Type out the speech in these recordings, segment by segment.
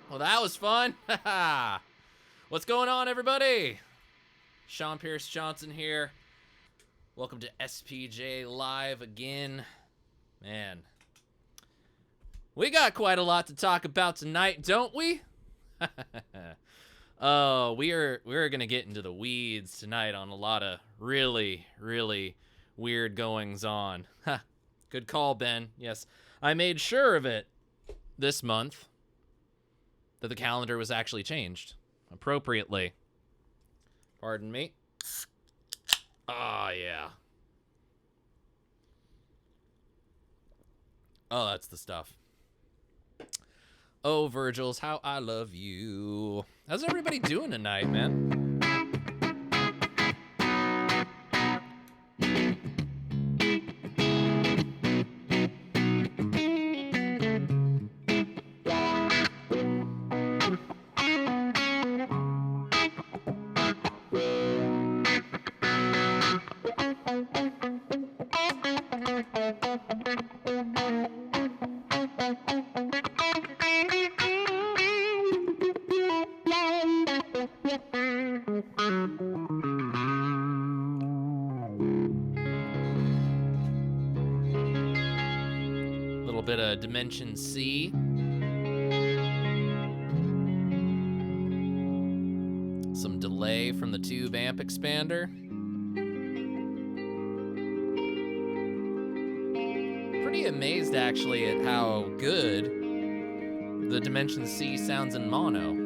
Well, that was fun. What's going on, everybody? Sean Pierce Johnson here. Welcome to SPJ Live again. Man, we got quite a lot to talk about tonight, don't we? Oh, we're gonna get into the weeds tonight on a lot of really weird goings on. Good call, Ben. Yes, I made sure of it this month that the calendar was actually changed appropriately. Pardon me. Oh, yeah. Oh, that's the stuff. Oh, Virgils, how I love you. How's everybody doing tonight, man? Bit of Dimension C. Some delay from the tube amp expander. Pretty amazed actually at how good the Dimension C sounds in mono.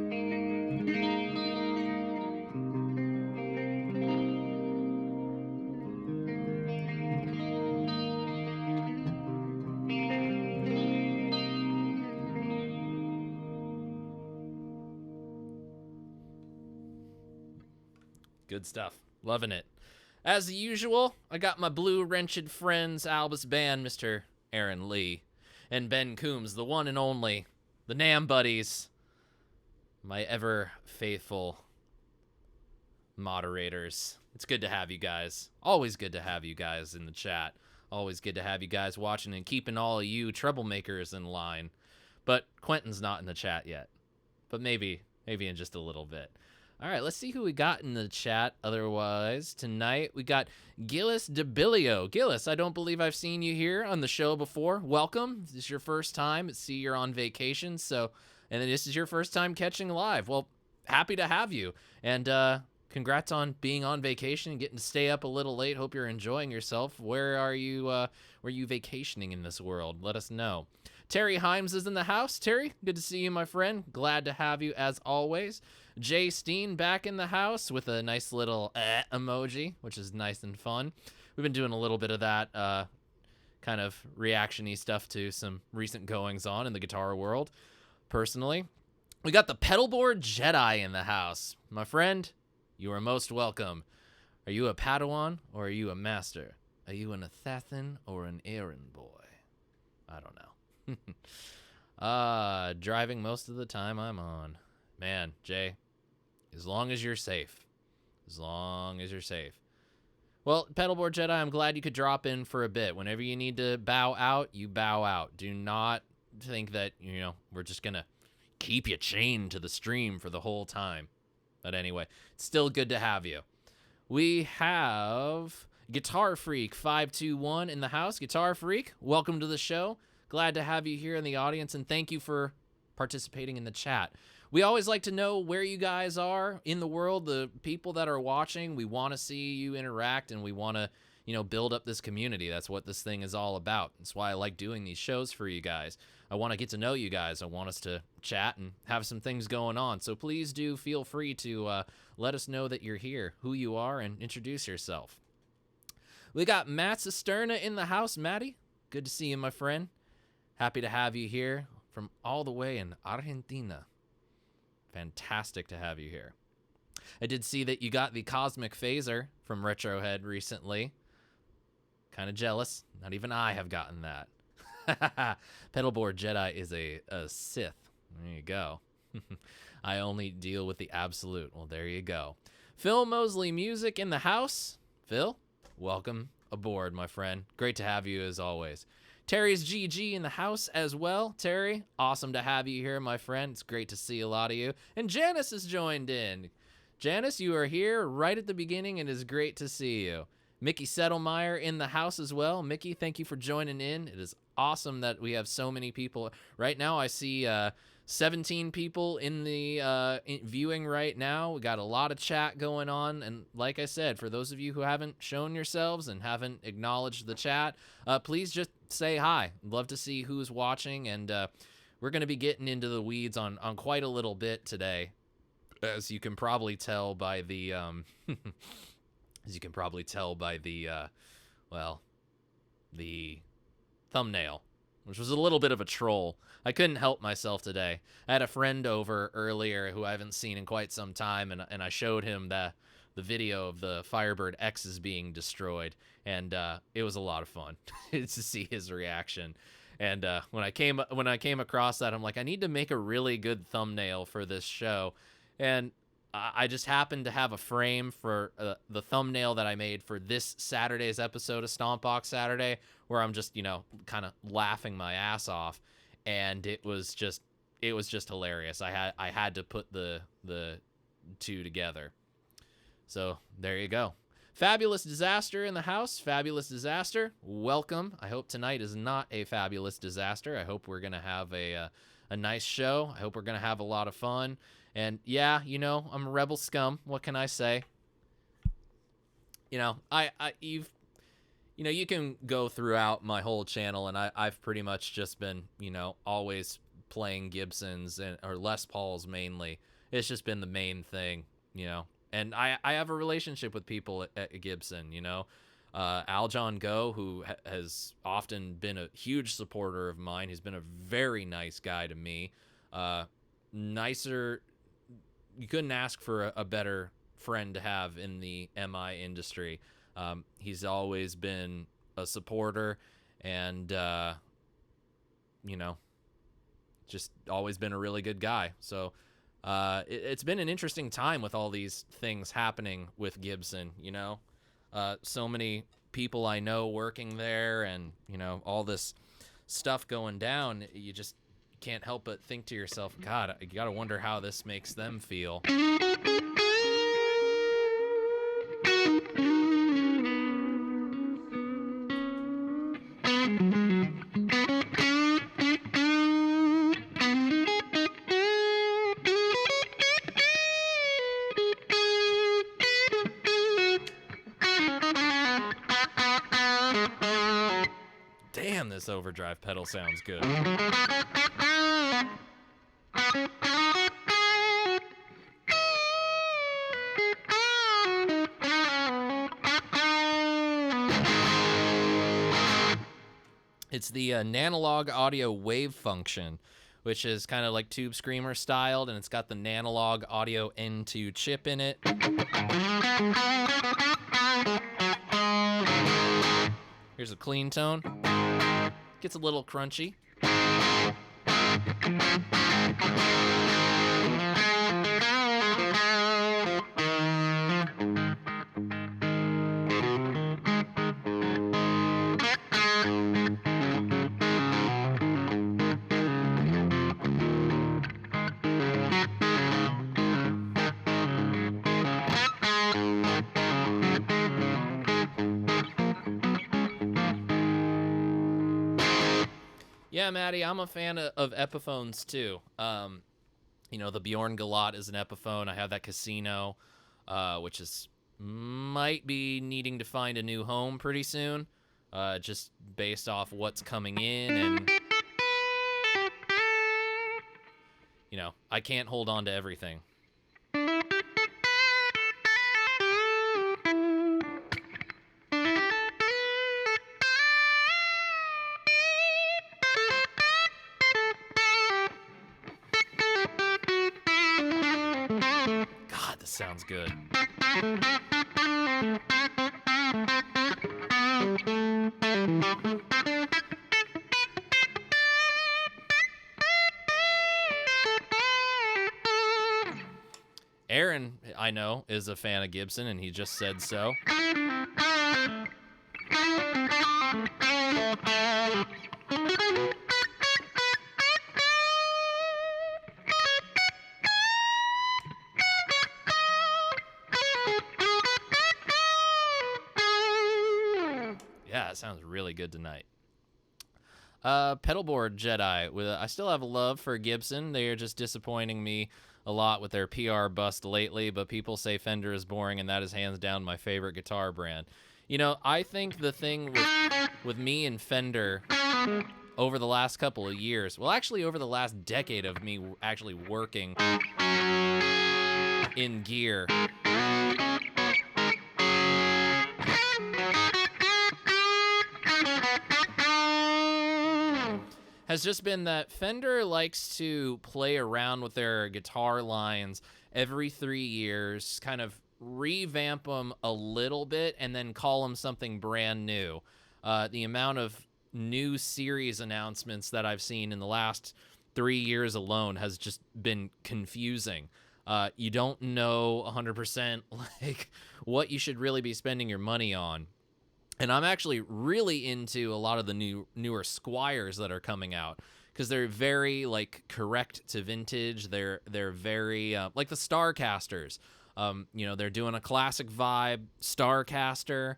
Good stuff. Loving it. As usual, I got my blue-wrenched friends, Albus Band, Mr. Aaron Lee, and Ben Coombs, the one and only, the Nam Buddies, my ever-faithful moderators. It's good to have you guys. Always good to have you guys in the chat. Always good to have you guys watching and keeping all of you troublemakers in line. But Quentin's not in the chat yet. But maybe in just a little bit. All right, let's see who we got in the chat. Otherwise, tonight we got Gillis DeBilio. Gillis, I don't believe I've seen you here on the show before. Welcome. This is your first time. I see you're on vacation, and then this is your first time catching live. Well, happy to have you, and congrats on being on vacation and getting to stay up a little late. Hope you're enjoying yourself. Where are you vacationing in this world? Let us know. Terry Himes is in the house. Terry, good to see you, my friend. Glad to have you as always. Jay Steen back in the house with a nice little emoji, which is nice and fun. We've been doing a little bit of that kind of reaction-y stuff to some recent goings-on in the guitar world, personally. We got the Pedalboard Jedi in the house. My friend, you are most welcome. Are you a Padawan or are you a master? Are you an assassin or an errand boy? I don't know. Driving most of the time I'm on. Man, Jay, as long as you're safe. As long as you're safe. Well, Pedalboard Jedi, I'm glad you could drop in for a bit. Whenever you need to bow out, you bow out. Do not think that, we're just going to keep you chained to the stream for the whole time. But anyway, it's still good to have you. We have Guitar Freak 521 in the house. Guitar Freak, welcome to the show. Glad to have you here in the audience, and thank you for participating in the chat. We always like to know where you guys are in the world, the people that are watching. We want to see you interact, and we want to, build up this community. That's what this thing is all about. That's why I like doing these shows for you guys. I want to get to know you guys. I want us to chat and have some things going on. So please do feel free to let us know that you're here, who you are, and introduce yourself. We got Matt Cisterna in the house. Matty, good to see you, my friend. Happy to have you here from all the way in Argentina. Fantastic to have you here. I did see that you got the Cosmic Phaser from Retrohead recently. Kind of jealous. Not even I have gotten that. Pedalboard Jedi is a Sith. There you go. I only deal with the absolute. Well, there you go. Phil Mosley Music in the house. Phil, welcome aboard, my friend. Great to have you as always. Terry's GG in the house as well. Terry, awesome to have you here, my friend. It's great to see a lot of you. And Janice has joined in. Janice, you are here right at the beginning, and it is great to see you. Mickey Settlemeyer in the house as well. Mickey, thank you for joining in. It is awesome that we have so many people. Right now, I see 17 people in the viewing right now. We got a lot of chat going on. And like I said, for those of you who haven't shown yourselves and haven't acknowledged the chat, please just say hi. Love to see who's watching. And we're going to be getting into the weeds on quite a little bit today. As you can probably tell by the... the thumbnail, which was a little bit of a troll. I couldn't help myself today. I had a friend over earlier who I haven't seen in quite some time, and I showed him the video of the Firebird X's being destroyed, and it was a lot of fun to see his reaction. And when I came across that, I'm like, I need to make a really good thumbnail for this show, and I just happened to have a frame for the thumbnail that I made for this Saturday's episode of Stompbox Saturday, where I'm just, kind of laughing my ass off, and it was just hilarious. I had to put the two together. So there you go. Fabulous Disaster in the house. Fabulous Disaster, welcome. I hope tonight is not a fabulous disaster. I hope we're gonna have a nice show. I hope we're gonna have a lot of fun. And yeah, I'm a rebel scum. What can I say? You can go throughout my whole channel, and I've pretty much just been, always playing Gibsons or Les Pauls mainly. It's just been the main thing, And I have a relationship with people at Gibson, Aljon Go, who has often been a huge supporter of mine. He's been a very nice guy to me. Nicer... You couldn't ask for a better friend to have in the MI industry. He's always been a supporter and, just always been a really good guy. So it's been an interesting time with all these things happening with Gibson, so many people I know working there and, all this stuff going down. You just can't help but think to yourself, God, you gotta wonder how this makes them feel. Damn, this overdrive pedal sounds good. It's the Nanolog audio wave function, which is kind of like Tube Screamer styled, and it's got the Nanolog audio N2 chip in it. Here's a clean tone. Gets a little crunchy. Yeah, Maddie, I'm a fan of Epiphones too. You know, the Bjorn Galat is an Epiphone. I have that Casino, which is might be needing to find a new home pretty soon, just based off what's coming in. And, you know, I can't hold on to everything. God, this sounds good. Aaron, I know, is a fan of Gibson, and he just said so. Yeah, it sounds really good tonight. Pedalboard Jedi. I still have a love for Gibson. They are just disappointing me a lot with their PR bust lately, but people say Fender is boring, and that is hands down my favorite guitar brand. You know, I think the thing with me and Fender over the last couple of years, well, actually over the last decade of me actually working in gear, has just been that Fender likes to play around with their guitar lines every 3 years, kind of revamp them a little bit, and then call them something brand new. The amount of new series announcements that I've seen in the last 3 years alone has just been confusing. You don't know 100% like what you should really be spending your money on. And I'm actually really into a lot of the newer Squires that are coming out, because they're very like correct to vintage. They're very like the Starcasters. You know, they're doing a classic vibe Starcaster.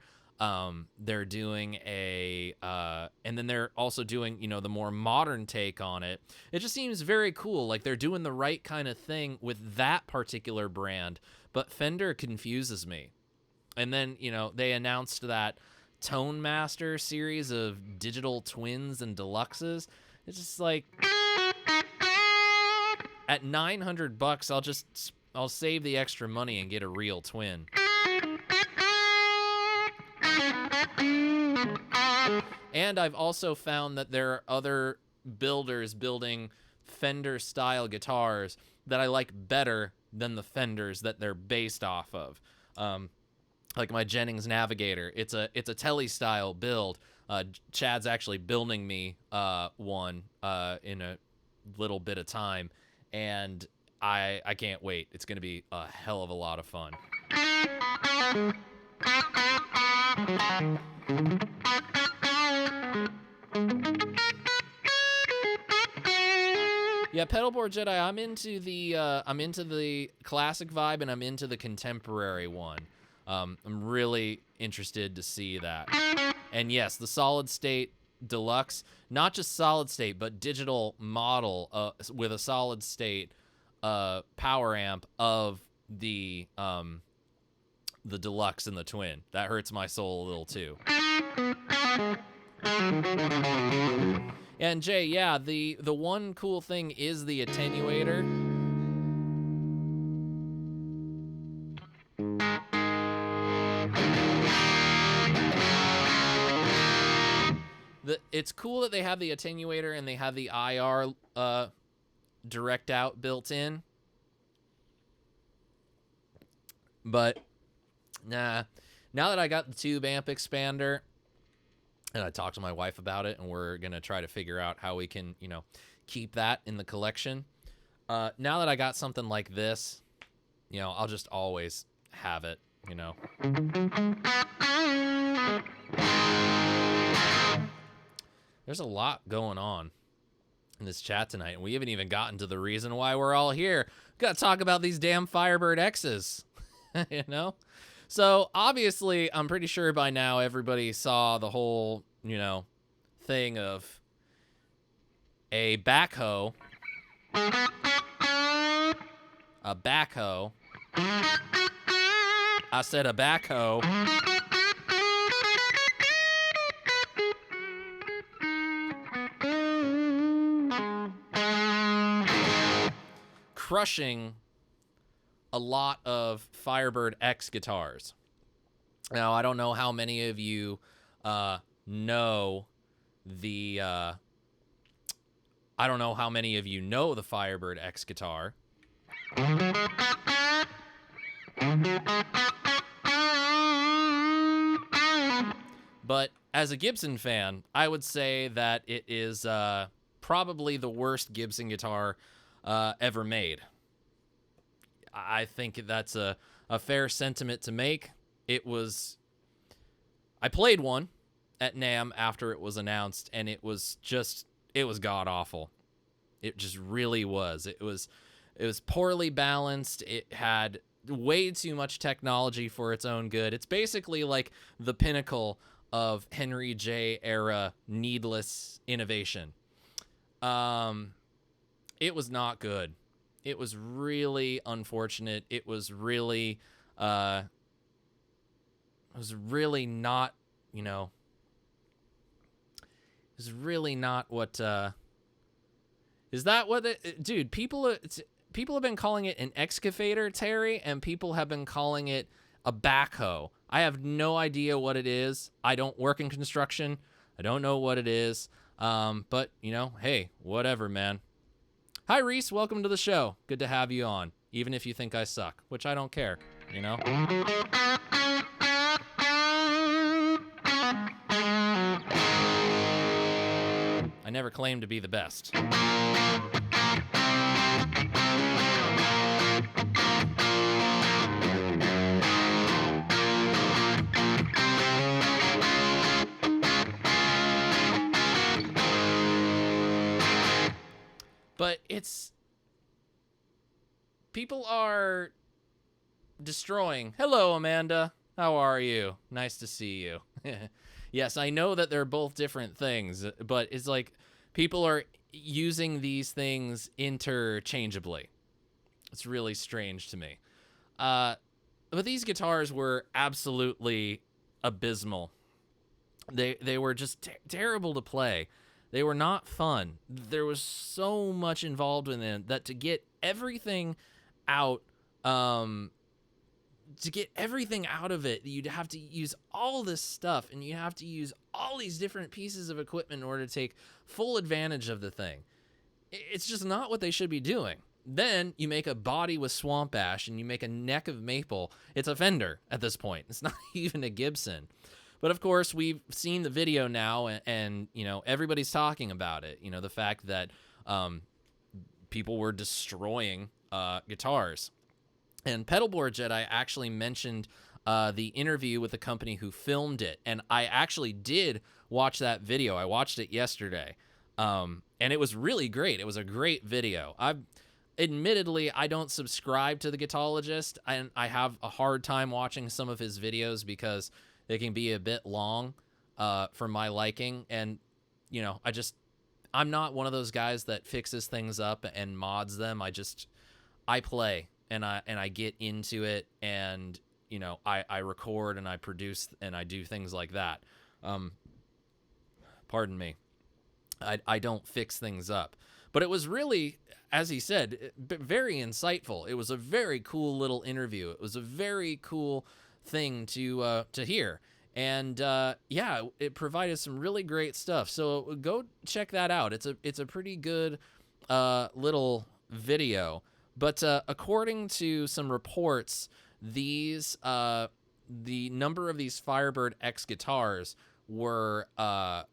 They're doing and then they're also doing, you know, the more modern take on it. It just seems very cool. Like they're doing the right kind of thing with that particular brand, but Fender confuses me. And then, you know, they announced that Tone Master series of digital twins and deluxes. It's just like, at $900, I'll save the extra money and get a real twin. And I've also found that there are other builders building Fender style guitars that I like better than the Fenders that they're based off of. Like my Jennings Navigator, it's a Tele style build. Chad's actually building me one in a little bit of time, and I can't wait. It's gonna be a hell of a lot of fun. Yeah, Pedalboard Jedi. I'm into the classic vibe, and I'm into the contemporary one. I'm really interested to see that. And yes, the solid state deluxe, not just solid state, but digital model with a solid state power amp of the deluxe and the twin. That hurts my soul a little too. And Jay, yeah, the one cool thing is the attenuator. It's cool that they have the attenuator and they have the IR direct out built in. But nah, now that I got the tube amp expander, and I talked to my wife about it, and we're going to try to figure out how we can, you know, keep that in the collection. Now that I got something like this, you know, I'll just always have it, you know. There's a lot going on in this chat tonight, and we haven't even gotten to the reason why we're all here. We've got to talk about these damn Firebird X's, you know? So, obviously, I'm pretty sure by now everybody saw the whole, you know, thing of a backhoe a backhoe. I said a backhoe. Crushing a lot of Firebird X guitars. Now, I don't know how many of you know the I don't know how many of you know the Firebird X guitar. But as a Gibson fan, I would say that it is probably the worst Gibson guitar ever made. I think that's a fair sentiment to make. It was... I played one at NAMM after it was announced, and it was god-awful. It just really was. It was poorly balanced. It had way too much technology for its own good. It's basically like the pinnacle of Henry J. era needless innovation. It was not good. It was really unfortunate. It was really not, it was really not what, is that what it, dude, people have been calling it an excavator, Terry, and people have been calling it a backhoe. I have no idea what it is. I don't work in construction. I don't know what it is. But, hey, whatever, man. Hi, Reese. Welcome to the show. Good to have you on, even if you think I suck, which I don't care, I never claimed to be the best. But people are destroying. Hello, Amanda. How are you? Nice to see you. Yes, I know that they're both different things, but it's like people are using these things interchangeably. It's really strange to me. But these guitars were absolutely abysmal. They were just terrible to play. They were not fun. There was so much involved in them that to get everything out, of it, you'd have to use all this stuff, and you have to use all these different pieces of equipment in order to take full advantage of the thing. It's just not what they should be doing. Then you make a body with swamp ash, and you make a neck of maple. It's a Fender at this point. It's not even a Gibson. But of course, we've seen the video now, and everybody's talking about it. The fact that people were destroying guitars. And Pedalboard Jedi actually mentioned the interview with the company who filmed it, and I actually did watch that video. I watched it yesterday, and it was really great. It was a great video. Admittedly, I don't subscribe to the Guitologist, and I have a hard time watching some of his videos because they can be a bit long for my liking. And, I'm not one of those guys that fixes things up and mods them. I play and I get into it, and, I record and I produce and I do things like that. Pardon me. I don't fix things up. But it was really, as he said, very insightful. It was a very cool little interview. It was a very cool thing to hear, and it provided some really great stuff. So go check that out. It's a pretty good little video. But according to some reports, the number of these Firebird X guitars were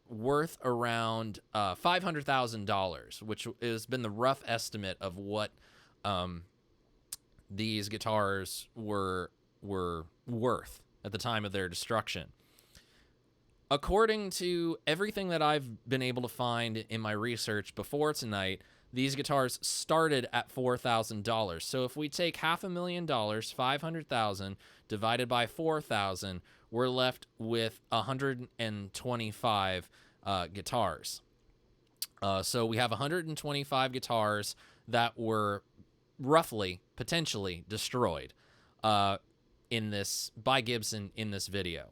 worth around $500,000, which has been the rough estimate of what these guitars were worth at the time of their destruction. According to everything that I've been able to find in my research before tonight, these guitars started at $4,000. So if we take $500,000, 500,000 divided by 4,000, we're left with 125 guitars. So we have 125 guitars that were roughly, potentially destroyed in this by Gibson in this video.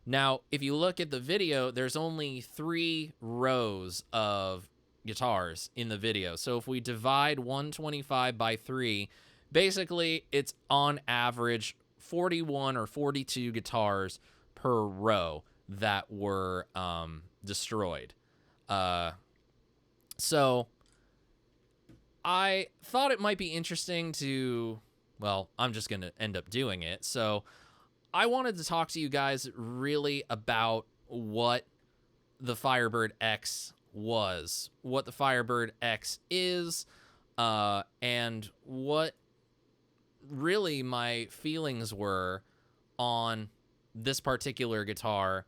Now, if you look at the video, there's only 3 rows of guitars in the video. So if we divide 125 by 3, basically it's on average 41 or 42 guitars per row that were destroyed. So I thought it might be interesting to, well, I'm just going to end up doing it. So I wanted to talk to you guys really about what the Firebird X was, what the Firebird X is, and what really my feelings were on this particular guitar,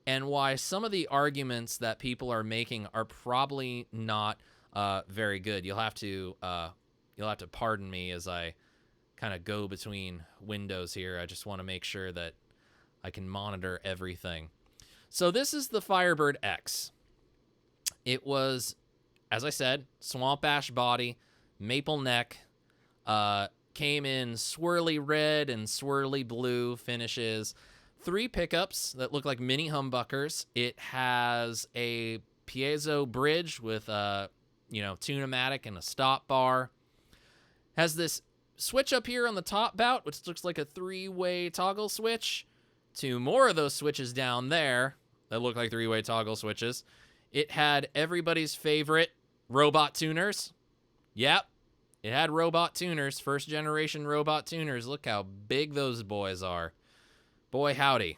and why some of the arguments that people are making are probably not very good. You'll have to pardon me as I kind of go between windows here. I just want to make sure that I can monitor everything. So this is the Firebird X. It was, as I said, swamp ash body, maple neck, came in swirly red and swirly blue finishes, 3 pickups that look like mini humbuckers. It has a piezo bridge with tune-o-matic and a stop bar. Has this switch up here on the top bout, which looks like a 3-way toggle switch. 2 more of those switches down there that look like 3-way toggle switches. It had everybody's favorite robot tuners. Yep, it had robot tuners, first generation robot tuners. Look how big those boys are. Boy, howdy.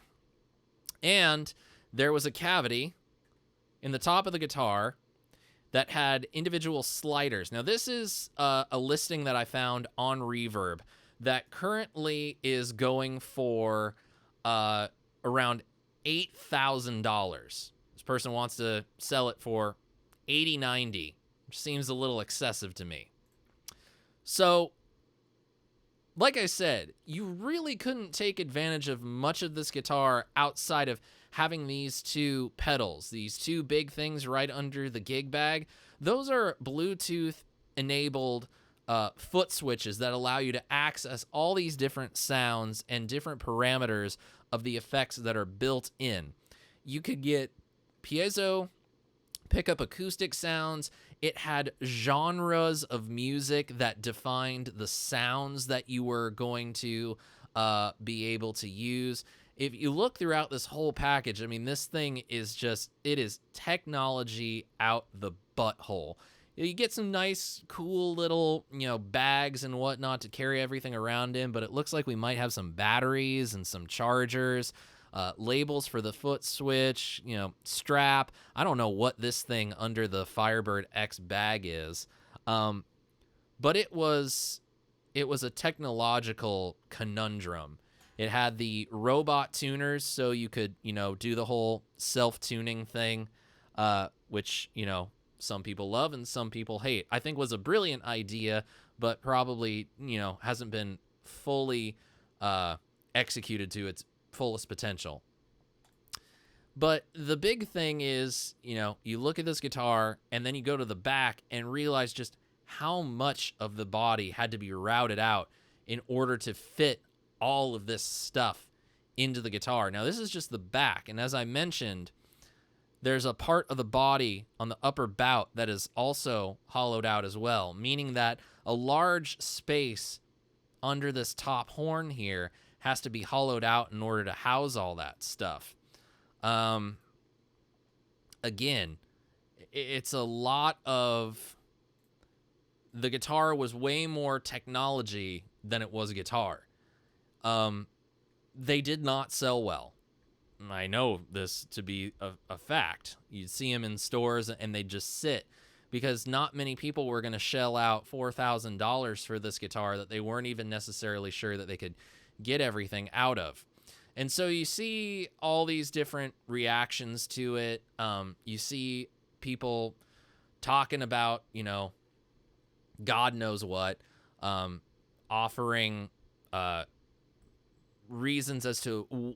And there was a cavity in the top of the guitar that had individual sliders. Now, this is a listing that I found on Reverb that currently is going for around $8,000. This person wants to sell it for $80-90, which seems a little excessive to me. So, like I said, you really couldn't take advantage of much of this guitar outside of having these 2 pedals, these 2 big things right under the gig bag. Those are Bluetooth-enabled foot switches that allow you to access all these different sounds and different parameters of the effects that are built in. You could get piezo, pick up acoustic sounds. It had genres of music that defined the sounds that you were going to be able to use. If you look throughout this whole package, I mean, this thing is just, it is technology out the butthole. You get some nice, cool little, bags and whatnot to carry everything around in, but it looks like we might have some batteries and some chargers, labels for the foot switch, strap. I don't know what this thing under the Firebird X bag is, but it was a technological conundrum. It had the robot tuners, so you could, do the whole self-tuning thing, which, some people love and some people hate. I think was a brilliant idea, but probably, hasn't been fully executed to its fullest potential. But the big thing is, you look at this guitar and then you go to the back and realize just how much of the body had to be routed out in order to fit all of this stuff into the guitar. Now, this is just the back, and as I mentioned, there's a part of the body on the upper bout that is also hollowed out as well, meaning that a large space under this top horn here has to be hollowed out in order to house all that stuff. Again, it's a lot of... The guitar was way more technology than it was a guitar. They did not sell well. I know this to be a fact. You'd see them in stores and they'd just sit because not many people were going to shell out $4,000 for this guitar that they weren't even necessarily sure that they could get everything out of. And so you see all these different reactions to it. You see people talking about, God knows what, offering reasons as to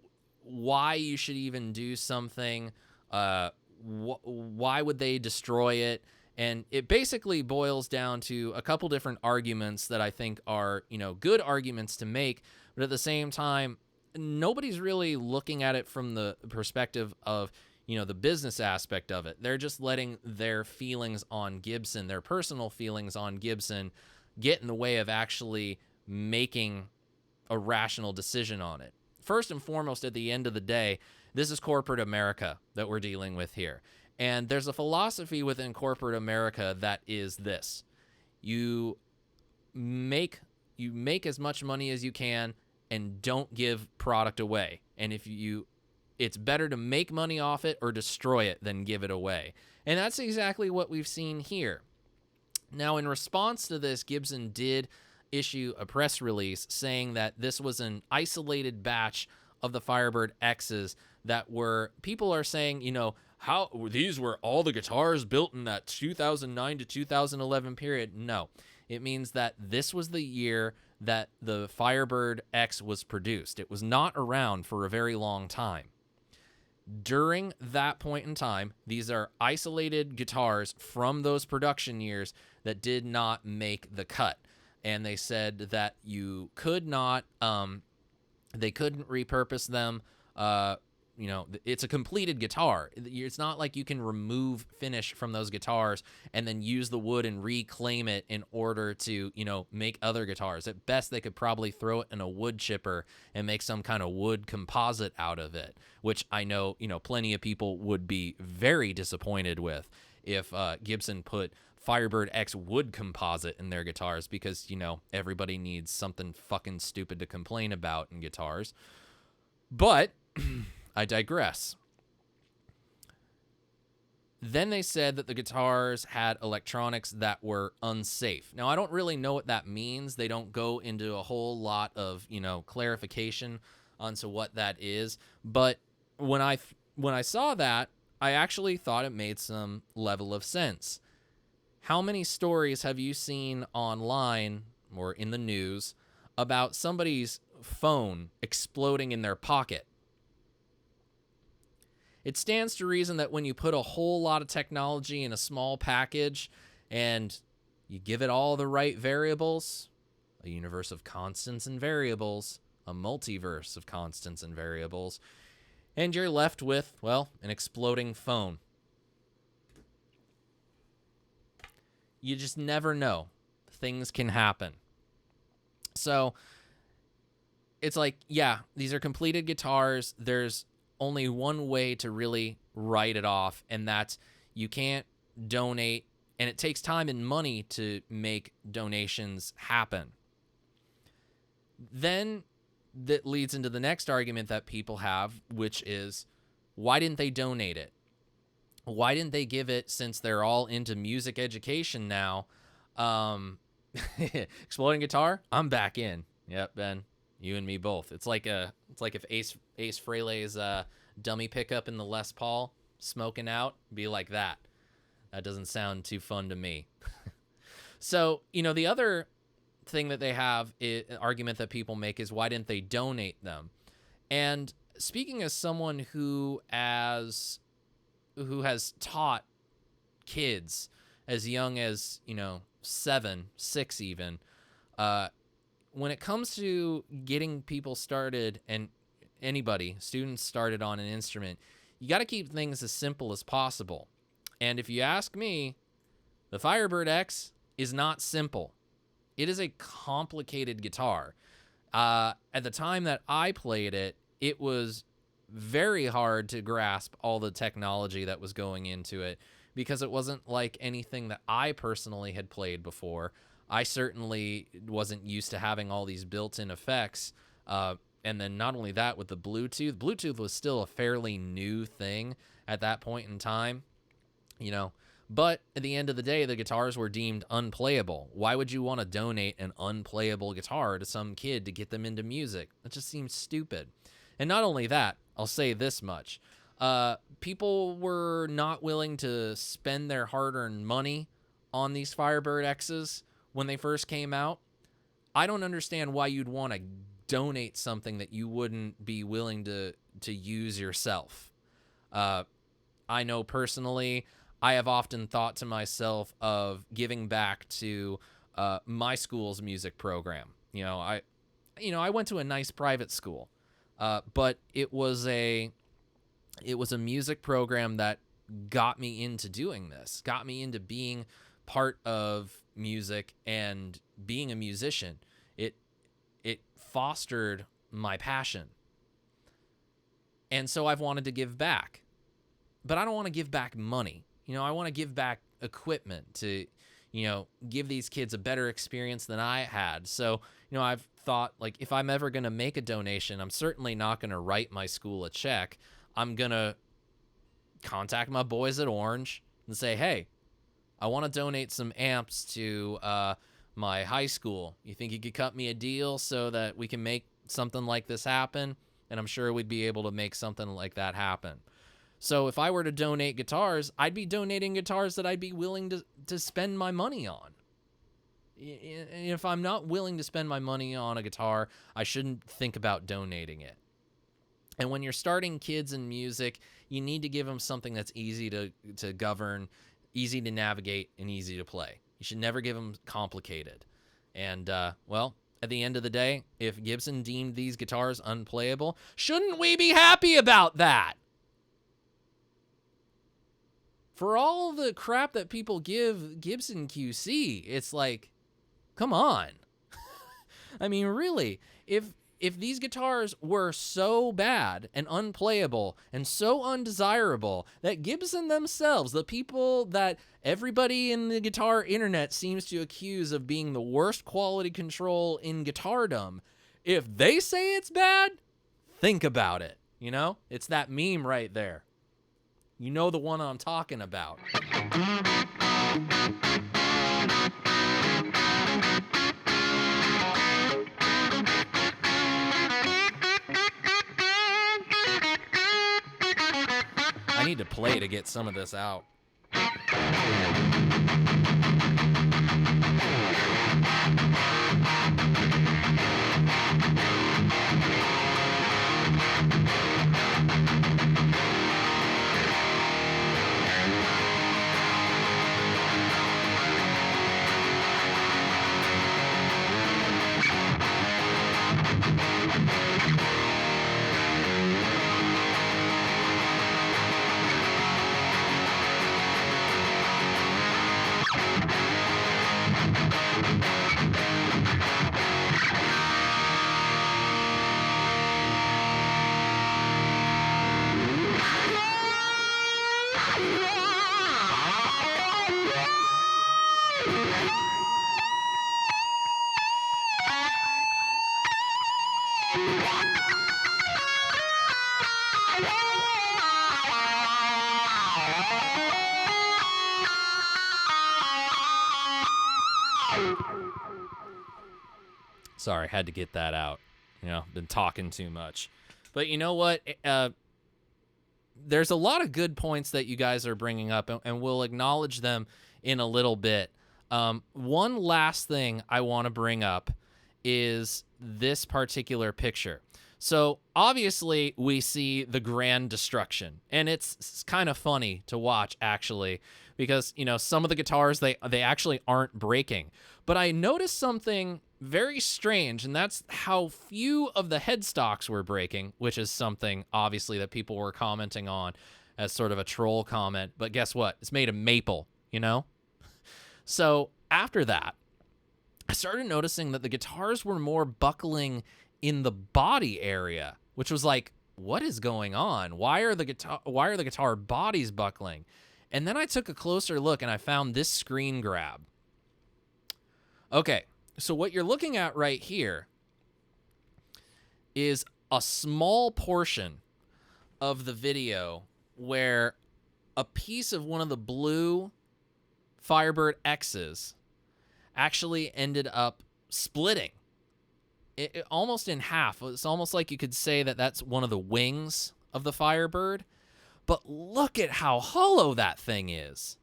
why you should even do something, why would they destroy it, And it basically boils down to a couple different arguments that I think are, good arguments to make, but at the same time, nobody's really looking at it from the perspective of, the business aspect of it. They're just letting their feelings on Gibson, their personal feelings on Gibson, get in the way of actually making a rational decision on it. First and foremost, at the end of the day, this is corporate America that we're dealing with here. And there's a philosophy within corporate America that is this: you make as much money as you can and don't give product away. And it's better to make money off it or destroy it than give it away. And that's exactly what we've seen here. Now, in response to this, Gibson did issue a press release saying that this was an isolated batch of the Firebird X's that were, people are saying, how these were all the guitars built in that 2009 to 2011 period. No, it means that this was the year that the Firebird X was produced. It was not around for a very long time. During that point in time, these are isolated guitars from those production years that did not make the cut. And they said that you could not, they couldn't repurpose them. It's a completed guitar. It's not like you can remove finish from those guitars and then use the wood and reclaim it in order to, make other guitars. At best, they could probably throw it in a wood chipper and make some kind of wood composite out of it, which I know, plenty of people would be very disappointed with if Gibson put Firebird X wood composite in their guitars, because, everybody needs something fucking stupid to complain about in guitars. But I digress. Then they said that the guitars had electronics that were unsafe. Now, I don't really know what that means. They don't go into a whole lot of, clarification onto what that is. But when I saw that, I actually thought it made some level of sense. How many stories have you seen online or in the news about somebody's phone exploding in their pocket? It stands to reason that when you put a whole lot of technology in a small package and you give it all the right variables, a universe of constants and variables, a multiverse of constants and variables, and you're left with, well, an exploding phone. You just never know. Things can happen. So it's like, yeah, these are completed guitars. There's only one way to really write it off, and that's you can't donate, and it takes time and money to make donations happen. Then that leads into the next argument that people have, which is, why didn't they donate it? Why didn't they give it, since they're all into music education now? Exploding guitar, I'm back in. Yep, Ben, you and me both. It's like if Ace Frehlei's dummy pickup in the Les Paul smoking out, be like that. That doesn't sound too fun to me. So, the other thing that they have, an argument that people make, is why didn't they donate them? And speaking as someone who has taught kids as young as, 7, 6 even, when it comes to getting people started, and students started on an instrument, you got to keep things as simple as possible. And if you ask me, the Firebird X is not simple. It is a complicated guitar. At the time that I played it, it was very hard to grasp all the technology that was going into it, because it wasn't like anything that I personally had played before. I certainly wasn't used to having all these built-in effects. And then not only that, with the Bluetooth was still a fairly new thing at that point in time, But at the end of the day, the guitars were deemed unplayable. Why would you want to donate an unplayable guitar to some kid to get them into music? That just seems stupid. And not only that, I'll say this much. People were not willing to spend their hard-earned money on these Firebird X's when they first came out. I don't understand why you'd want to donate something that you wouldn't be willing to use yourself. I know personally, I have often thought to myself of giving back to my school's music program. I went to a nice private school, but it was a music program that got me into doing this, got me into being part of music and being a musician. It fostered my passion. And so I've wanted to give back. But I don't want to give back money. I want to give back equipment to, give these kids a better experience than I had. So, I've thought, like, if I'm ever going to make a donation, I'm certainly not going to write my school a check. I'm going to contact my boys at Orange and say, hey, I want to donate some amps to my high school. You think you could cut me a deal so that we can make something like this happen? And I'm sure we'd be able to make something like that happen. So if I were to donate guitars, I'd be donating guitars that I'd be willing to spend my money on. If I'm not willing to spend my money on a guitar, I shouldn't think about donating it. And when you're starting kids in music, you need to give them something that's easy to govern, easy to navigate, and easy to play. You should never give them complicated. And, at the end of the day, if Gibson deemed these guitars unplayable, shouldn't we be happy about that? For all the crap that people give Gibson QC, it's like, come on. I mean, really, if these guitars were so bad and unplayable and so undesirable that Gibson themselves, the people that everybody in the guitar internet seems to accuse of being the worst quality control in guitardom, if they say it's bad, think about it. It's that meme right there. You know the one I'm talking about. I need to play to get some of this out. Sorry, had to get that out. Been talking too much. But you know what? There's a lot of good points that you guys are bringing up, and we'll acknowledge them in a little bit. One last thing I want to bring up is this particular picture. So obviously we see the grand destruction, and it's kind of funny to watch, actually, because some of the guitars they actually aren't breaking. But I noticed something very strange, and that's how few of the headstocks were breaking, which is something obviously that people were commenting on as sort of a troll comment. But guess what? It's made of maple, So after that, I started noticing that the guitars were more buckling in the body area, which was like, what is going on? Why are the guitar bodies buckling? And then I took a closer look and I found this screen grab. Okay, so what you're looking at right here is a small portion of the video where a piece of one of the blue Firebird X's actually ended up splitting. It almost in half. It's almost like you could say that that's one of the wings of the Firebird. But look at how hollow that thing is.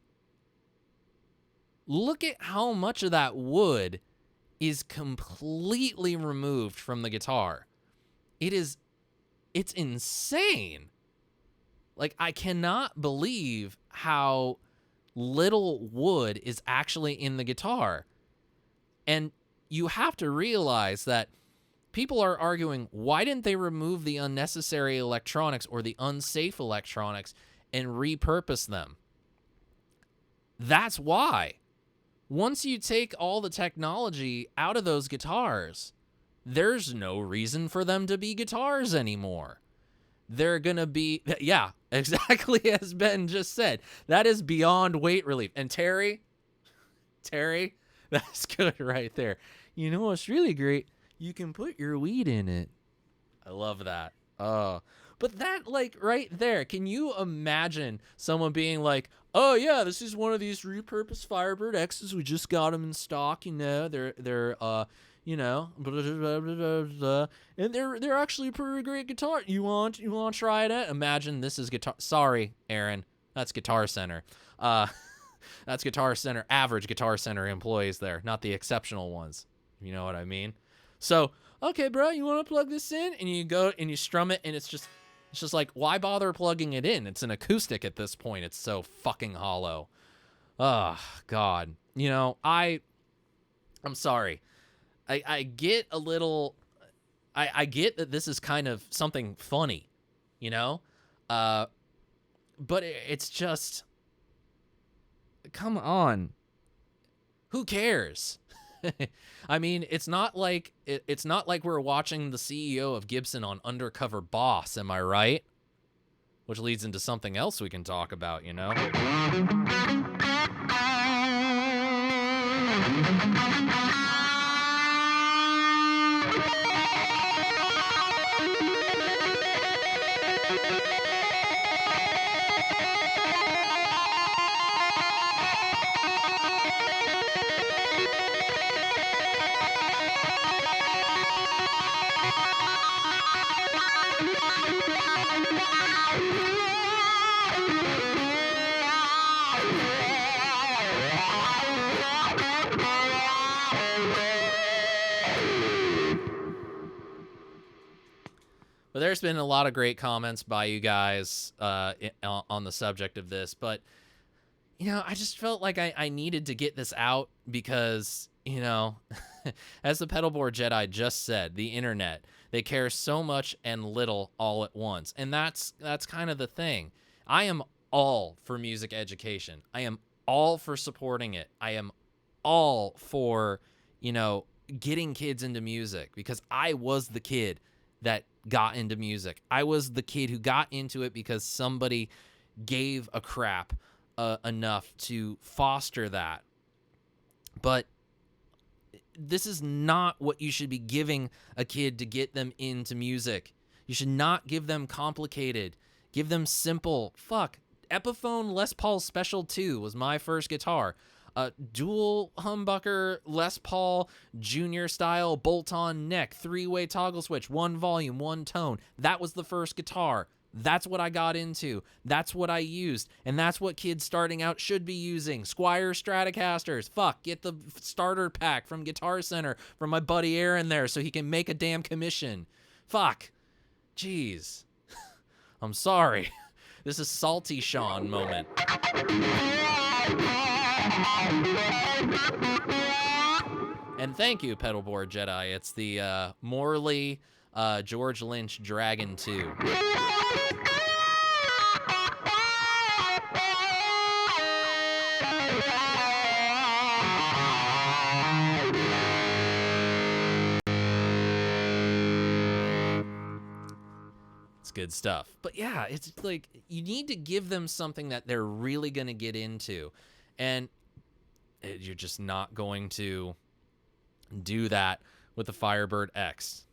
Look at how much of that wood is completely removed from the guitar. It's insane. Like, I cannot believe how little wood is actually in the guitar. And you have to realize that people are arguing, why didn't they remove the unnecessary electronics or the unsafe electronics and repurpose them? That's why. Once you take all the technology out of those guitars, there's no reason for them to be guitars anymore. They're going to be, yeah, exactly as Ben just said. That is beyond weight relief. And Terry, that's good right there. You know what's really great? You can put your weed in it. I love that. But that, like, right there, can you imagine someone being like, oh, yeah, this is one of these repurposed Firebird X's. We just got them in stock, you know. They're you know, blah, blah, blah, blah, and they're actually a pretty great guitar. You want to try it out? Imagine this is guitar. Sorry, Aaron, that's Guitar Center. That's Guitar Center, average Guitar Center employees there, not the exceptional ones. You know what I mean? So, okay, bro, you want to plug this in? And you go and you strum it, and it's just like, why bother plugging it in? It's an acoustic at this point. It's so fucking hollow. Oh, God. You know, I'm sorry. I get a little, I get that this is kind of something funny, you know? But it's just, come on. Who cares? I mean, it's not like we're watching the CEO of Gibson on Undercover Boss, am I right? Which leads into something else we can talk about, you know? But there's been a lot of great comments by you guys on the subject of this. But, you know, I just felt like I needed to get this out because, you know, as the Pedalboard Jedi just said, the internet, they care so much and little all at once. And that's kind of the thing. I am all for music education. I am all for supporting it. I am all for, you know, getting kids into music because I was the kid that got into music. I was the kid who got into it because somebody gave a crap enough to foster that. But this is not what you should be giving a kid to get them into music. You should not give them complicated. Give them simple. Fuck. Epiphone Les Paul Special 2 was my first guitar. Dual humbucker Les Paul junior style bolt-on neck, 3-way toggle switch, 1 volume, 1 tone. That was the first guitar. That's what I got into. That's what I used. And that's what kids starting out should be using. Squier Stratocasters. Fuck, get the starter pack from Guitar Center from my buddy Aaron there so he can make a damn commission. Fuck. Jeez. I'm sorry. This is Salty Sean moment. And thank you, Pedalboard Jedi. It's the Morley George Lynch Dragon 2. It's good stuff. But yeah, it's like you need to give them something that they're really going to get into. And you're just not going to do that with the Firebird X.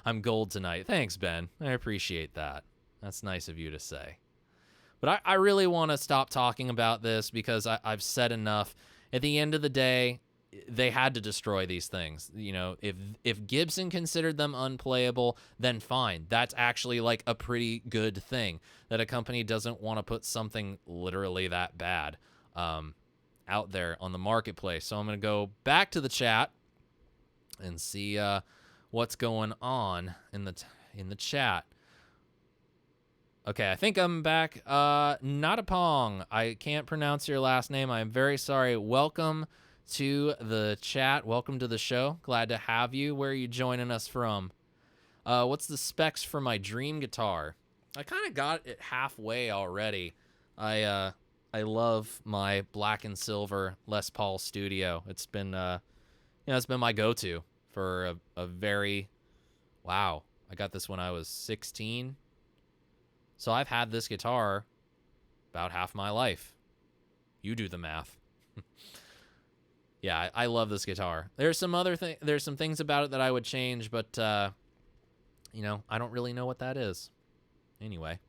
I'm gold tonight. Thanks, Ben. I appreciate that. That's nice of you to say. But I really want to stop talking about this because I've said enough. At the end of the day, they had to destroy these things. You know, if Gibson considered them unplayable, then fine. That's actually like a pretty good thing that a company doesn't want to put something literally that bad out there on the marketplace. So I'm going to go back to the chat and see what's going on in the chat. Okay, I think I'm back. Natapong. I can't pronounce your last name. I'm very sorry. Welcome to the chat. Welcome to the show. Glad to have you. Where are you joining us from? What's the specs for my dream guitar? I kind of got it halfway already. I love my black and silver Les Paul Studio. It's been it's been my go-to for a very wow. I got this when I was 16. So I've had this guitar about half my life. You do the math. Yeah, I love this guitar. There's some things about it that I would change, but I don't really know what that is. Anyway,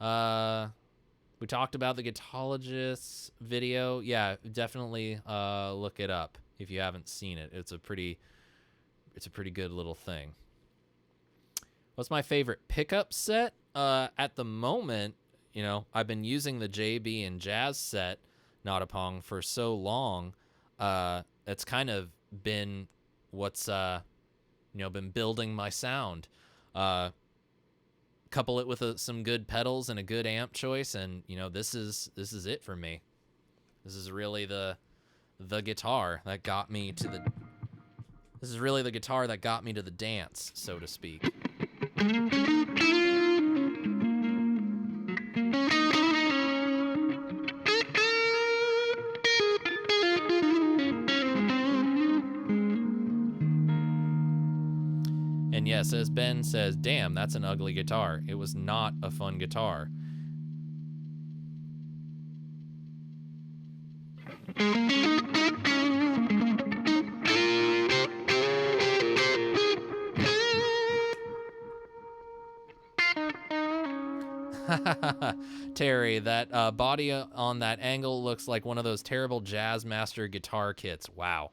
we talked about the Guitologist video. Yeah, definitely look it up if you haven't seen it. It's a pretty good little thing. What's my favorite pickup set? At the moment, I've been using the JB and Jazz set, Natapong, for so long. It's kind of been what's been building my sound. Couple it with some good pedals and a good amp choice, and this is it for me. This is really the guitar that got me to the. This is really the guitar that got me to the dance, so to speak. And yes, as Ben says, damn, that's an ugly guitar. It was not a fun guitar. Terry, that body on that angle looks like one of those terrible Jazz Master guitar kits. Wow.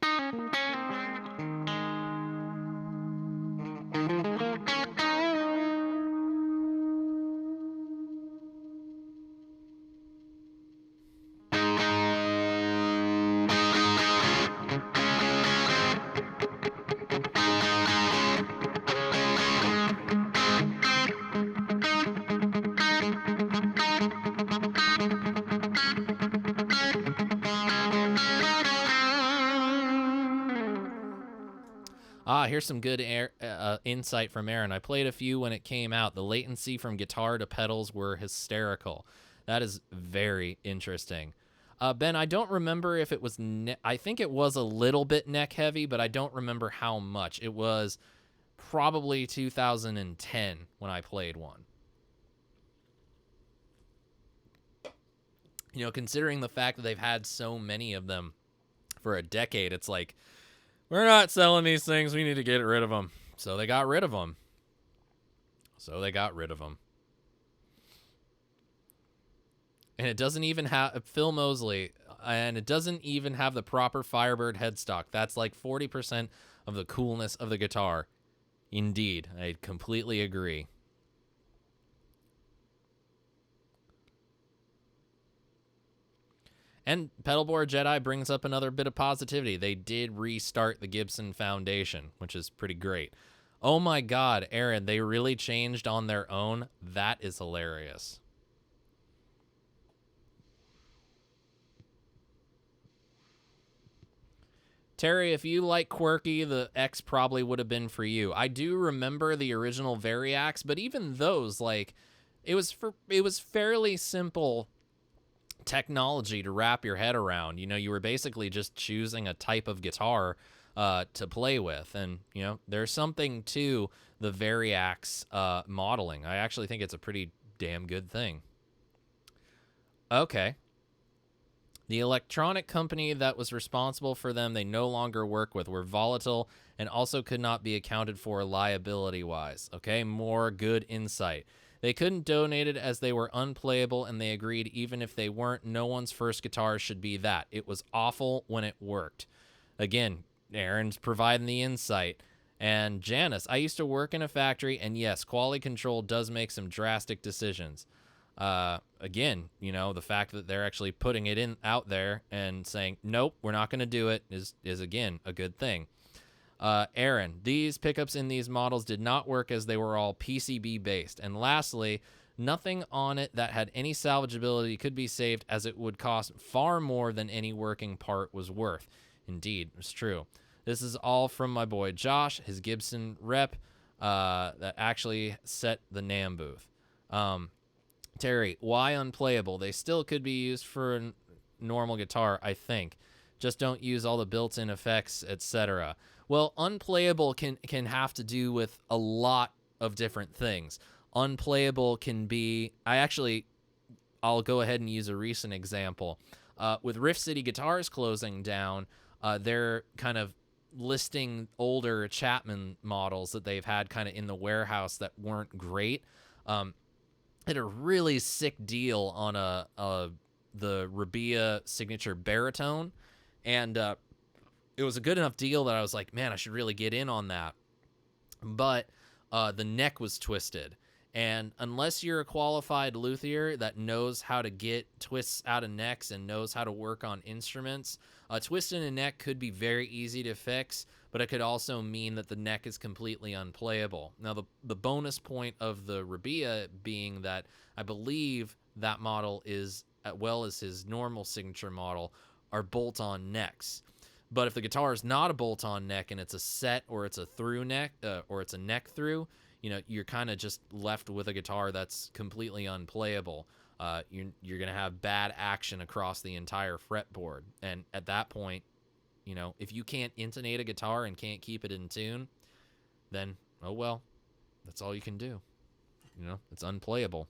Here's some good insight from Aaron. I played a few when it came out. The latency from guitar to pedals were hysterical. That is very interesting. Ben, I don't remember if it was... I think it was a little bit neck heavy, but I don't remember how much. It was probably 2010 when I played one. Considering the fact that they've had so many of them for a decade, it's like... We're not selling these things. We need to get rid of them. So they got rid of them. And it doesn't even have Phil Mosley, and it doesn't even have the proper Firebird headstock. That's like 40% of the coolness of the guitar. Indeed, I completely agree. And Pedalboard Jedi brings up another bit of positivity. They did restart the Gibson Foundation, which is pretty great. Oh my God, Aaron, they really changed on their own? That is hilarious. Terry, if you like quirky, the X probably would have been for you. I do remember the original Variax, but even those, like, it was fairly simple technology to wrap your head around. You were basically just choosing a type of guitar to play with, and there's something to the Variax modeling. I actually think it's a pretty damn good thing. Okay. The electronic company that was responsible for them they no longer work with were volatile and also could not be accounted for liability-wise. Okay, more good insight. They couldn't donate it as they were unplayable, and they agreed even if they weren't, no one's first guitar should be that. It was awful when it worked. Again, Aaron's providing the insight. And Janice, I used to work in a factory, and yes, quality control does make some drastic decisions. Again, the fact that they're actually putting it out there and saying, nope, we're not going to do it is again, a good thing. Aaron, these pickups in these models did not work as they were all PCB based. And lastly, Nothing on it that had any salvageability could be saved, as it would cost far more than any working part was worth. Indeed, it's true. This is all from my boy Josh, his Gibson rep, that actually set the NAMM booth. Terry, why unplayable? They still could be used for a normal guitar, I think. Just don't use all the built-in effects, etc. Well, unplayable can have to do with a lot of different things. Unplayable can be... I'll go ahead and use a recent example. With Riff City Guitars closing down, they're kind of listing older Chapman models that they've had kind of in the warehouse that weren't great. Had a really sick deal on the Rabia signature baritone, and it was a good enough deal that I was like, man, I should really get in on that. But the neck was twisted, and unless you're a qualified luthier that knows how to get twists out of necks and knows how to work on instruments, a twist in a neck could be very easy to fix, but it could also mean that the neck is completely unplayable. Now, the bonus point of the Rabia being that I believe that model is, as well as his normal signature model, are bolt-on necks. But if the guitar is not a bolt-on neck and it's a set or it's a through neck, or it's a neck through, you're kind of just left with a guitar that's completely unplayable. You're going to have bad action across the entire fretboard. And at that point, if you can't intonate a guitar and can't keep it in tune, then, oh well, that's all you can do. It's unplayable.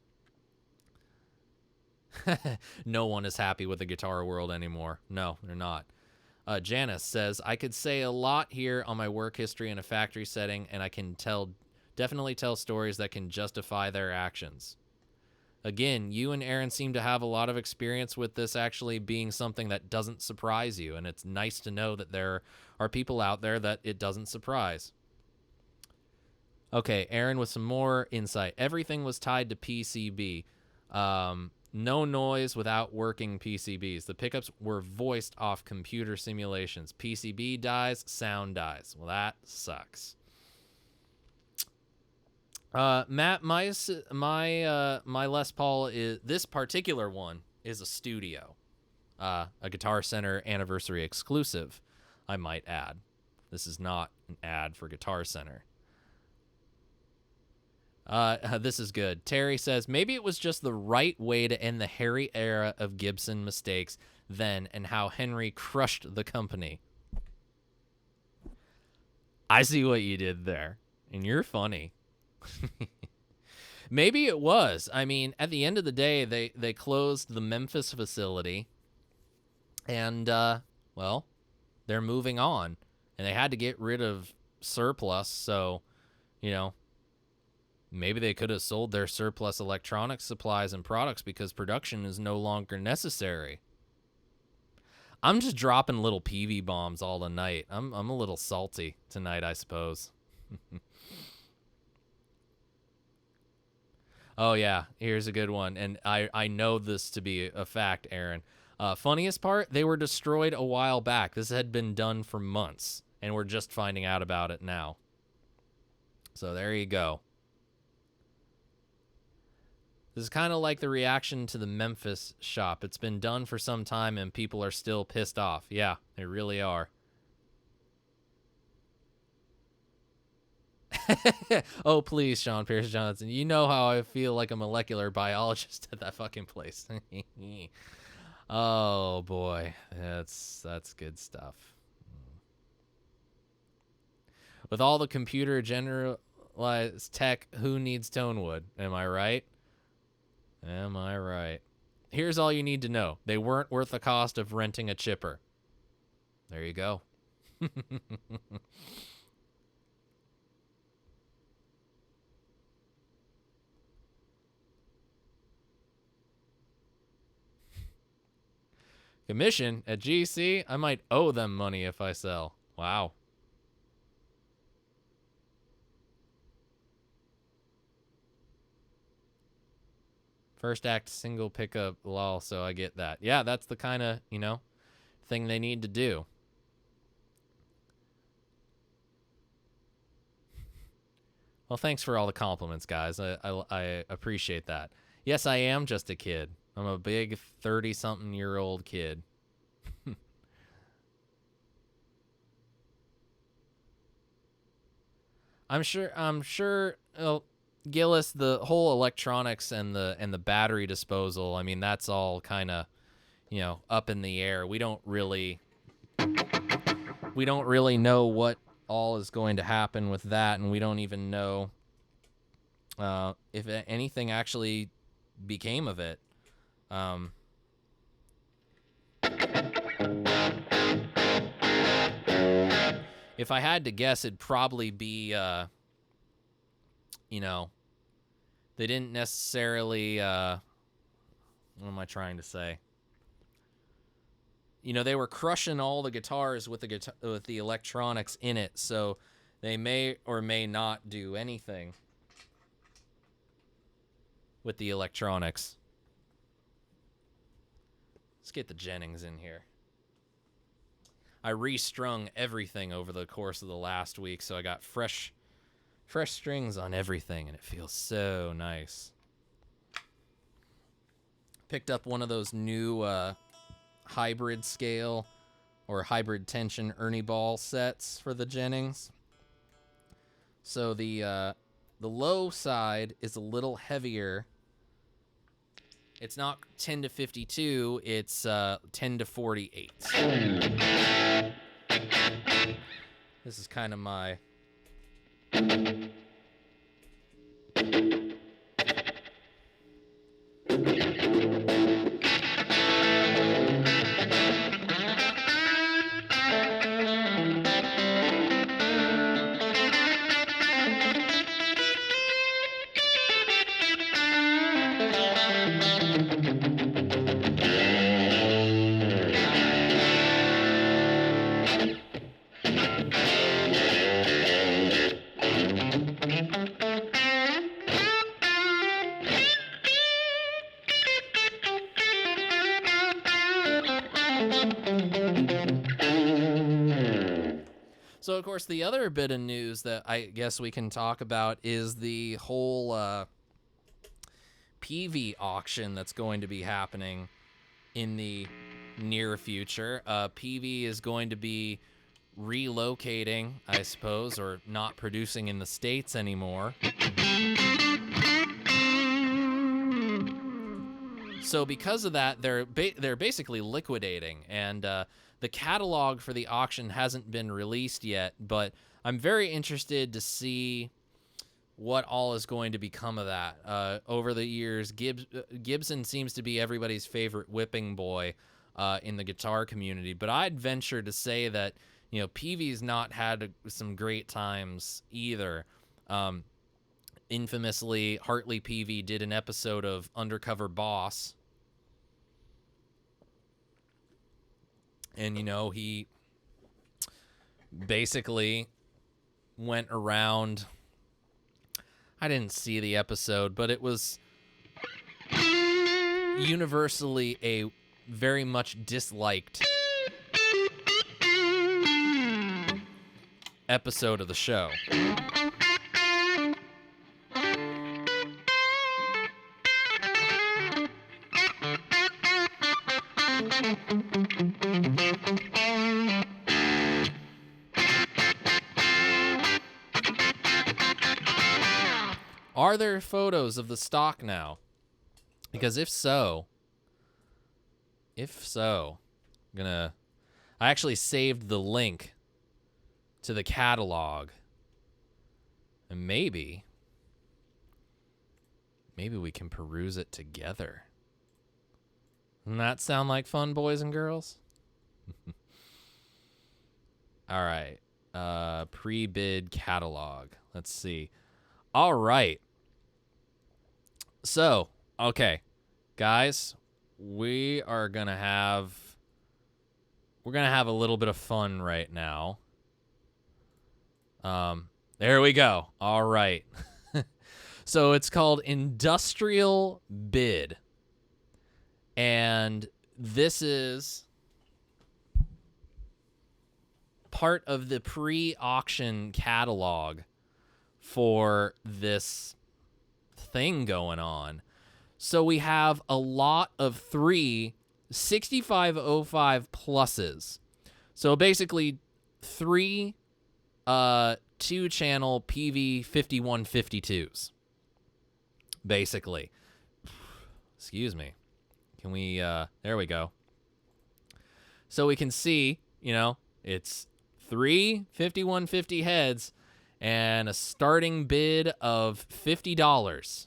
No one is happy with the guitar world anymore. No, they're not. Janice says, I could say a lot here on my work history in a factory setting, and I can definitely tell stories that can justify their actions. Again, you and Aaron seem to have a lot of experience with this actually being something that doesn't surprise you, and it's nice to know that there are people out there that it doesn't surprise. Okay, Aaron with some more insight. Everything was tied to PCB. No noise without working PCBs. The pickups were voiced off computer simulations. PCB dies, sound dies. Well, that sucks. Matt, my Les Paul is, this particular one is a studio, a Guitar Center anniversary exclusive, I might add. This is not an ad for Guitar Center. This is good. Terry says, maybe it was just the right way to end the hairy era of Gibson mistakes then, and how Henry crushed the company. I see what you did there, and you're funny. Maybe it was. I mean, at the end of the day, they closed the Memphis facility, and well, they're moving on, and they had to get rid of surplus. So, maybe they could have sold their surplus electronic supplies and products because production is no longer necessary. I'm just dropping little PV bombs all the night. I'm a little salty tonight, I suppose. Oh, yeah, here's a good one, and I know this to be a fact, Aaron. Funniest part, they were destroyed a while back. This had been done for months, and we're just finding out about it now. So there you go. This is kind of like the reaction to the Memphis shop. It's been done for some time, and people are still pissed off. Yeah, they really are. Oh, please, Sean Pierce Johnson. You know how I feel like a molecular biologist at that fucking place. Oh, boy. That's good stuff. With all the computer generalized tech, who needs Tonewood? Am I right? Am I right? Here's all you need to know. They weren't worth the cost of renting a chipper. There you go. Commission at GC? I might owe them money if I sell. Wow. First act single pickup, lol, so I get that. Yeah, that's the kind of, thing they need to do. Well, thanks for all the compliments, guys. I appreciate that. Yes, I am just a kid. I'm a big 30-something-year-old kid. I'm sure Gillis, the whole electronics and the battery disposal, I mean, that's all kind of, up in the air. We don't really know what all is going to happen with that, and we don't even know if anything actually became of it. If I had to guess, it'd probably be, they didn't necessarily, what am I trying to say? They were crushing all the guitars with the electronics in it, so they may or may not do anything with the electronics. Let's get the Jennings in here. I restrung everything over the course of the last week, so I got fresh strings on everything, and it feels so nice. Picked up one of those new hybrid scale or hybrid tension Ernie Ball sets for the Jennings. So the low side is a little heavier. It's not 10 to 52, it's 10 to 48. This is kind of my... So, of course, the other bit of news that I guess we can talk about is the whole PV auction that's going to be happening in the near future. PV is going to be relocating, I suppose, or not producing in the States anymore. So because of that, they're basically liquidating, and the catalog for the auction hasn't been released yet, but I'm very interested to see what all is going to become of that. Over the years, Gibson seems to be everybody's favorite whipping boy in the guitar community, but I'd venture to say that, PV's not had some great times either. Infamously, Hartley PV did an episode of Undercover Boss, and, he basically went around... I didn't see the episode, but it was universally a very much disliked episode of the show. Are there photos of the stock now? Because if so, I actually saved the link to the catalog, and maybe we can peruse it together. Doesn't that sound like fun, boys and girls? All right. Pre-bid catalog. Let's see. All right. So, okay. Guys, we're going to have a little bit of fun right now. There we go. All right. So it's called Industrial Bid. And this is part of the pre-auction catalog for this thing going on. So we have a lot of 3 6505 pluses. So basically 3 2-channel PV 5152s. Basically. Excuse me. Can we there we go. So we can see, it's 3 5150 heads and a starting bid of $50.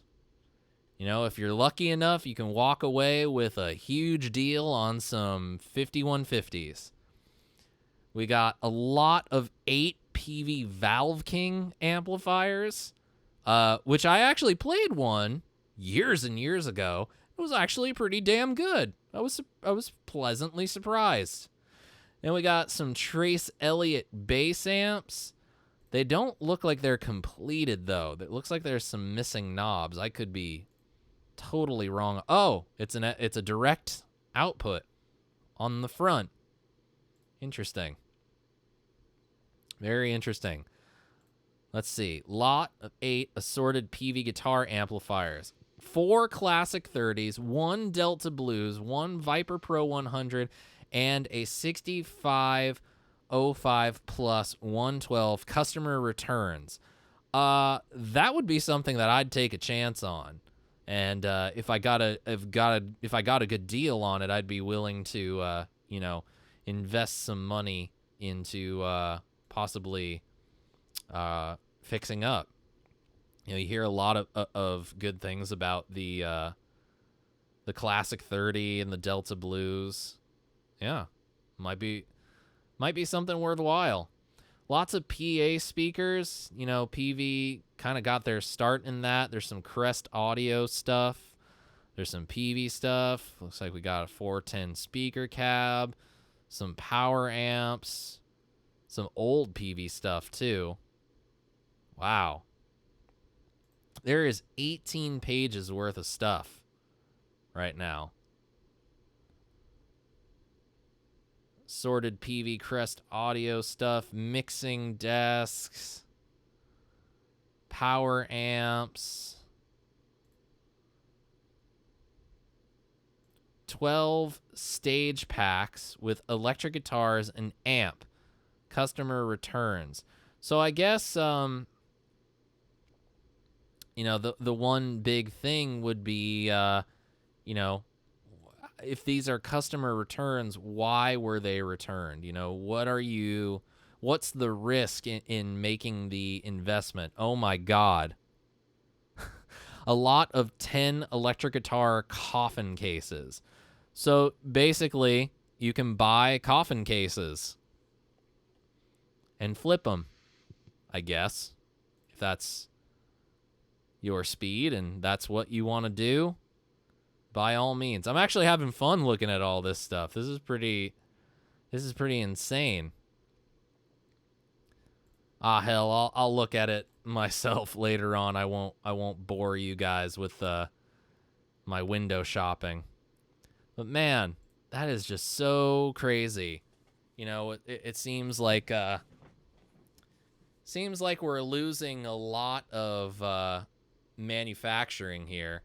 If you're lucky enough, you can walk away with a huge deal on some 5150s. We got a lot of 8 PV Valve King amplifiers, which I actually played one years and years ago. It was actually pretty damn good. I was pleasantly surprised. Then we got some Trace Elliott bass amps. They don't look like they're completed, though. It looks like there's some missing knobs. I could be totally wrong. Oh, it's a direct output on the front. Interesting. Very interesting. Let's see. Lot of 8 assorted PV guitar amplifiers. 4 classic 30s, 1 Delta Blues, 1 Viper Pro 100, and a 6505 plus 112 customer returns. That would be something that I'd take a chance on. And if I got a good deal on it, I'd be willing to invest some money into possibly fixing up. You hear a lot of good things about the classic 30 and the Delta Blues. Yeah, might be something worthwhile. Lots of PA speakers. PV kind of got their start in that. There's some Crest Audio stuff. There's some PV stuff. Looks like we got a 410 speaker cab, some power amps, some old PV stuff too. Wow. There is 18 pages worth of stuff right now. Sorted PV Crest Audio stuff, mixing desks, power amps, 12 stage packs with electric guitars and amp, customer returns. So I guess the one big thing would be if these are customer returns, why were they returned? What's the risk in making the investment? Oh my God. A lot of 10 electric guitar coffin cases. So basically, you can buy coffin cases and flip them, I guess, if that's your speed and that's what you want to do. By all means. I'm actually having fun looking at all this stuff. This is pretty insane. Hell, I'll look at it myself later on. I won't bore you guys with my window shopping. But man, that is just so crazy. It seems like we're losing a lot of manufacturing here.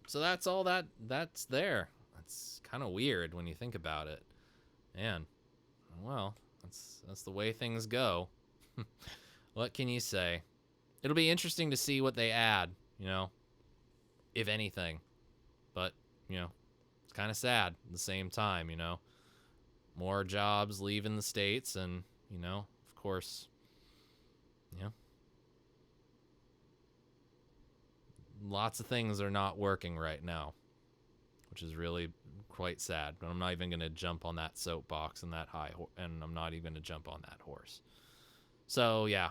So that's all that's there. That's kind of weird when you think about it. Man, well, that's the way things go. What can you say? It'll be interesting to see what they add, if anything. But, it's kind of sad at the same time, More jobs leaving the States and, of course, lots of things are not working right now, which is really quite sad. But I'm not even going to jump on that soapbox and that and I'm not even going to jump on that horse. So, yeah.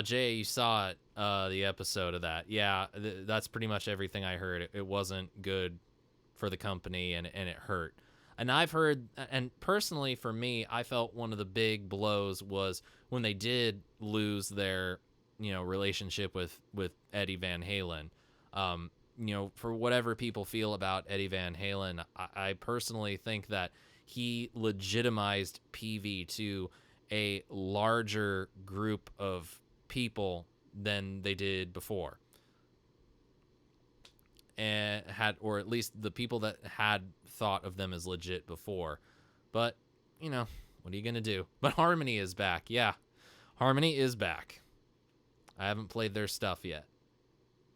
Jay, you saw it, the episode of that. Yeah, that's pretty much everything I heard. It wasn't good for the company, and it hurt. And I've heard, and personally for me, I felt one of the big blows was when they did lose their, relationship with Eddie Van Halen. For whatever people feel about Eddie Van Halen, I personally think that he legitimized PV to a larger group of people than they did before, and or at least the people that had thought of them as legit before. But what are you gonna do? But Harmony is back. Yeah, Harmony is back. I haven't played their stuff yet,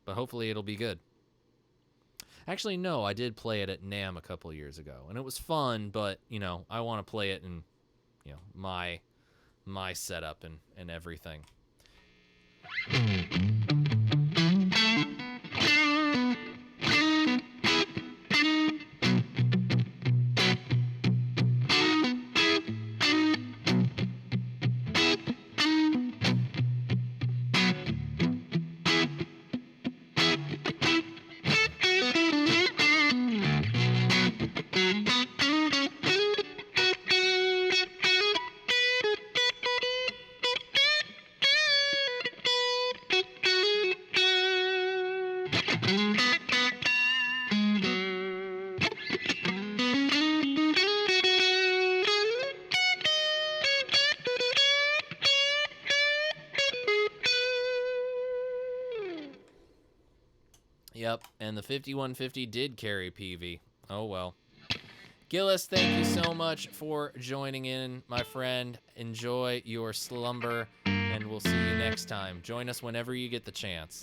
but hopefully it'll be good. Actually, no, I did play it at NAMM a couple years ago, and it was fun. But I want to play it in my setup and everything. Yep, and the 5150 did carry PV. Oh well. Gillis, thank you so much for joining in, my friend. Enjoy your slumber, and we'll see you next time. Join us whenever you get the chance.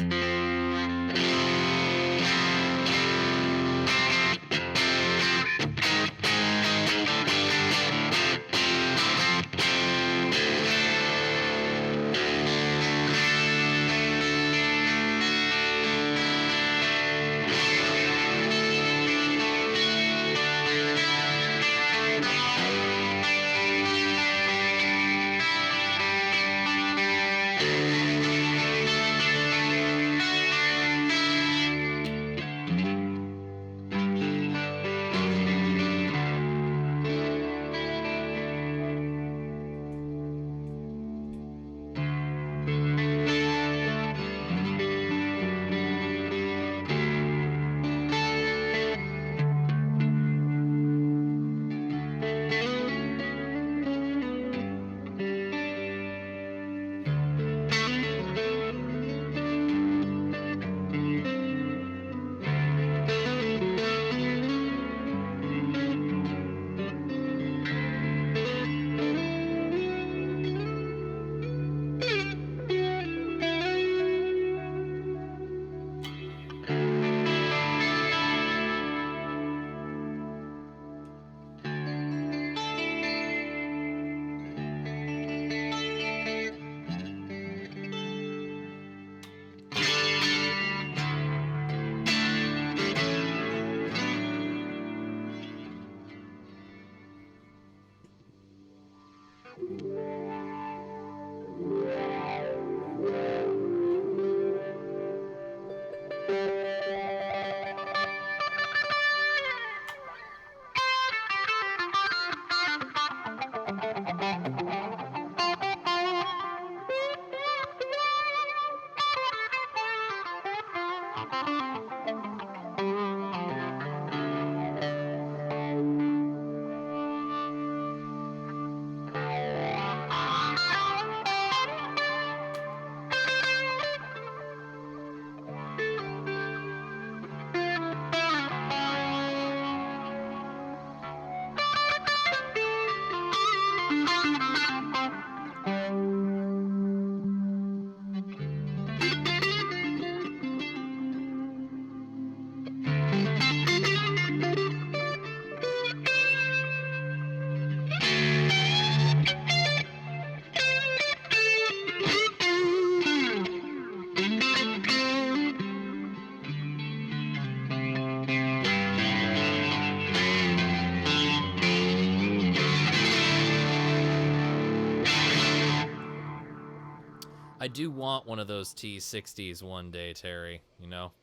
I do want one of those T60s one day, Terry, you know?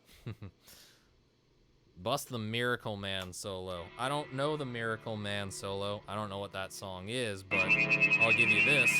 Bust the Miracle Man solo. I don't know the Miracle Man solo. I don't know what that song is, but I'll give you this.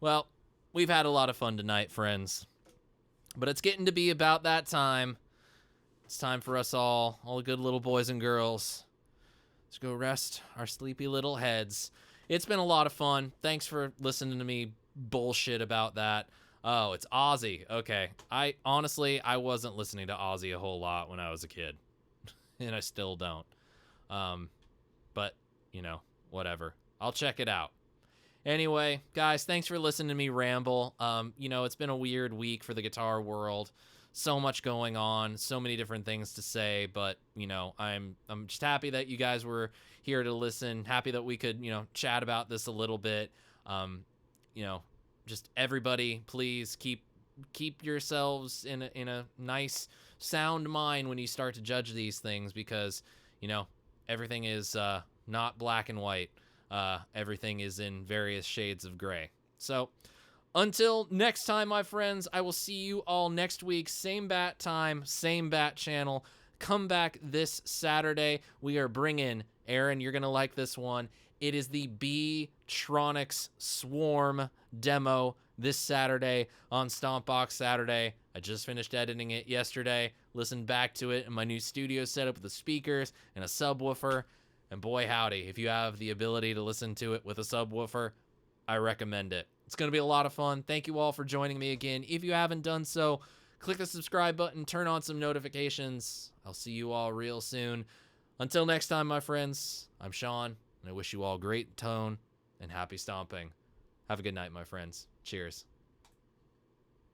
Well, we've had a lot of fun tonight, friends. But it's getting to be about that time. It's time for us all the good little boys and girls, to go rest our sleepy little heads. It's been a lot of fun. Thanks for listening to me bullshit about that. Oh, it's Ozzy. Okay. I wasn't listening to Ozzy a whole lot when I was a kid. And I still don't. But, you know, whatever. I'll check it out. Anyway, guys, thanks for listening to me ramble. You know, it's been a weird week for the guitar world. So much going on, so many different things to say, but, you know, I'm just happy that you guys were here to listen. Happy that we could, you know, chat about this a little bit. You know, just everybody, please keep yourselves in a nice sound mind when you start to judge these things, because, you know, everything is not black and white. Everything is in various shades of gray. So until next time, my friends, I will see you all next week. Same bat time, same bat channel. Come back this Saturday. We are bringing, Aaron, you're going to like this one. It is the B-Tronics Swarm demo this Saturday on Stompbox Saturday. I just finished editing it yesterday. Listened back to it in my new studio setup with the speakers and a subwoofer. And boy, howdy, if you have the ability to listen to it with a subwoofer, I recommend it. It's going to be a lot of fun. Thank you all for joining me again. If you haven't done so, click the subscribe button, turn on some notifications. I'll see you all real soon. Until next time, my friends, I'm Sean, and I wish you all great tone and happy stomping. Have a good night, my friends. Cheers.